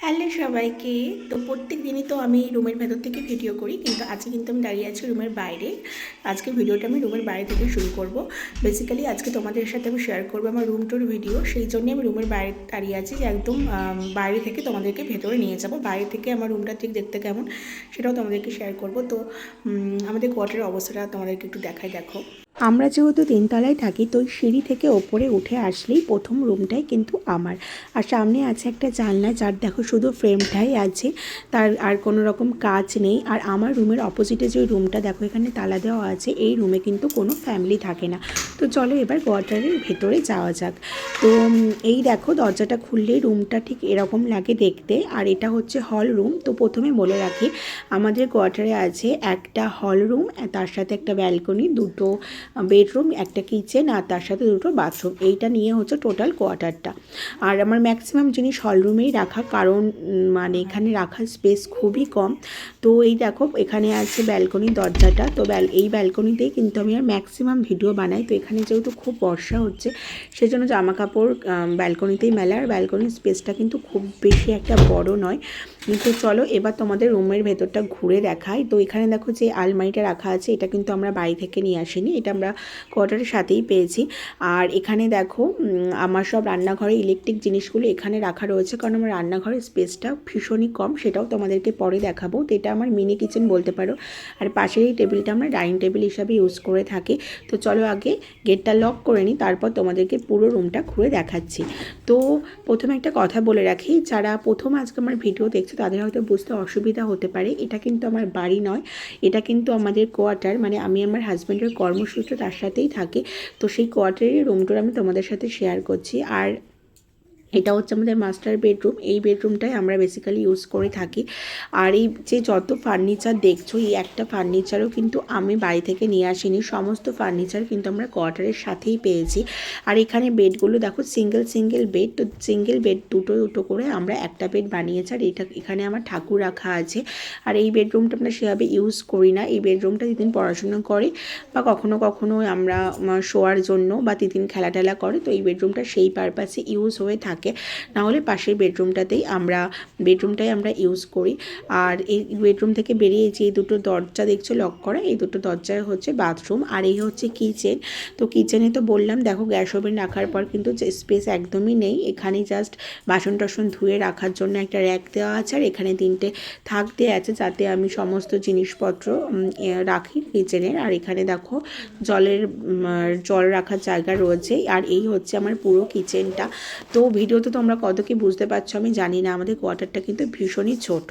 Hello সবাইকে। তো প্রত্যেক দিনই তো আমি রুমের ভেতর থেকে ভিডিও করি, কিন্তু আজকে কিন্তু আমি দাঁড়িয়ে আছি রুমের বাইরে। আজকে ভিডিওটা আমি রুমের বাইরে থেকে শুরু করব। বেসিক্যালি আজকে তোমাদের সাথে আমি শেয়ার করবো আমার রুম টুর ভিডিও, সেই জন্যই আমি রুমের বাইরে দাঁড়িয়ে আছি, যে একদম বাইরে থেকে তোমাদেরকে ভেতরে নিয়ে যাব। বাইরে থেকে আমার রুমটা ঠিক দেখতে কেমন সেটাও তোমাদেরকে শেয়ার করব। তো আমাদের কোয়ার্টারের অবস্থাটা তোমাদেরকে একটু দেখাই, দেখো। আমরা যেহেতু তিনতলায় থাকি, তো ওই সিঁড়ি থেকে ওপরে উঠে আসলেই প্রথম রুমটাই কিন্তু আমার। আর সামনে আছে একটা জানলা, যার দেখো শুধু ফ্রেমটাই আছে, তার আর কোনো রকম কাজ নেই। আর আমার রুমের অপোজিটে যে রুমটা দেখো, এখানে তালা দেওয়া আছে, এই রুমে কিন্তু কোনো ফ্যামিলি থাকে না। তো চলো এবার কোয়ার্টারের ভেতরে যাওয়া যাক। তো এই দেখো, দরজাটা খুললেই রুমটা ঠিক এরকম লাগে দেখতে। আর এটা হচ্ছে হল রুম। তো প্রথমে বলে রাখি, আমাদের কোয়ার্টারে আছে একটা হল রুম, তার সাথে একটা ব্যালকনি, দুটো বেডরুম, একটা কিচেন, আর তার সাথে দুটো বাথরুম। এইটা নিয়ে হচ্ছে টোটাল কোয়ার্টারটা। আর আমার ম্যাক্সিমাম জিনিস হল রুমেই রাখা, কারণ মানে এখানে রাখার স্পেস খুবই কম। তো এই দেখো, এখানে আছে ব্যালকনি দরজাটা। তো এই ব্যালকনিতেই কিন্তু আমি আর ম্যাক্সিমাম ভিডিও বানাই। তো এখানে যেহেতু খুব বর্ষা হচ্ছে, সেজন্য জামা কাপড় ব্যালকনিতেই মেলা। আর ব্যালকনির স্পেসটা কিন্তু খুব বেশি একটা বড় নয়। তো চলো এবার তোমাদের রুমের ভেতরটা ঘুরে দেখাই। তো এখানে দেখো যে আলমারিটা রাখা আছে, এটা কিন্তু আমরা বাড়ি থেকে নিয়ে আসিনি, এটা আমরা কোয়ার্টারের সাথেই পেয়েছি। আর এখানে দেখো আমার সব রান্নাঘরে ইলেকট্রিক জিনিসগুলো এখানে রাখা রয়েছে, কারণ আমার রান্নাঘরের স্পেসটা ভীষণই কম, সেটাও তোমাদেরকে পরে দেখাবো। তো এটা আমার মিনি কিচেন বলতে পারো। আর পাশের এই টেবিলটা আমরা ডাইনিং টেবিল হিসাবে ইউজ করে থাকি। তো চলো আগে গেটটা লক করে নিই, তারপর তোমাদেরকে পুরো রুমটা ঘুরে দেখাচ্ছি। তো প্রথমে একটা কথা বলে রাখি, যারা প্রথম আজকে আমার ভিডিও দেখছো তাদের হয়তো বুঝতে অসুবিধা হতে পারে, এটা কিন্তু আমার বাড়ি নয়, এটা কিন্তু আমাদের কোয়ার্টার। মানে আমি আমার হাজব্যান্ডের কর্মসূত্রে তার সাথেই থাকি। তো সেই কোয়ার্টারের রুম টুর আমি তোমাদের সাথে শেয়ার করছি। আর এটা হচ্ছে আমাদের মাস্টার বেডরুম। এই বেডরুমটাই আমরা বেসিক্যালি ইউজ করে থাকি। আর এই যে যত ফার্নিচার দেখছো, এই একটা ফার্নিচারও কিন্তু আমি বাড়ি থেকে নিয়ে আসিনি, সমস্ত ফার্নিচার কিন্তু আমরা কোয়ার্টারের সাথেই পেয়েছি। আর এখানে বেডগুলো দেখো, সিঙ্গেল বেড। তো সিঙ্গেল বেড দুটো দুটো করে আমরা একটা বেড বানিয়েছি। আর এখানে আমার ঠাকুর রাখা আছে। আর এই বেডরুমটা আমরা সেভাবে ইউজ করি না। এই বেডরুমটা যেদিন পড়াশোনা করে বা কখনো কখনো আমরা শোয়ার জন্য, বা তিতিন খেলা টেলা করে, তো এই বেডরুমটা সেই পারপাসে ইউজ হয়ে থাকে। নাহলে পাশের বেডরুমটাই আমরা ইউজ করি। আর এই বেডরুম থেকে বেরিয়ে যে দুটো দরজা দেখছো লক করা, এই দুটো দরজায় হচ্ছে বাথরুম। আর এই হচ্ছে কিচেন। তো কিচেনে তো বললাম, দেখো গ্যাস ওভেন রাখার পর কিন্তু স্পেস একদমই নেই। এখানে জাস্ট বাসন টাসন ধুয়ে রাখার জন্য একটা র্যাক দেওয়া আছে। আর এখানে তিনটে থাক দেওয়া আছে, যাতে আমি সমস্ত জিনিসপত্র রাখি কিচেনের। আর এখানে দেখো জল রাখার জায়গা রয়েছে। আর এই হচ্ছে আমার পুরো কিচেনটা। তো ভিডিওতে তোমরা কত কি বুঝতে পারছো আমি জানি না, আমাদের কোয়ার্টারটা কিন্তু ভীষণই ছোট।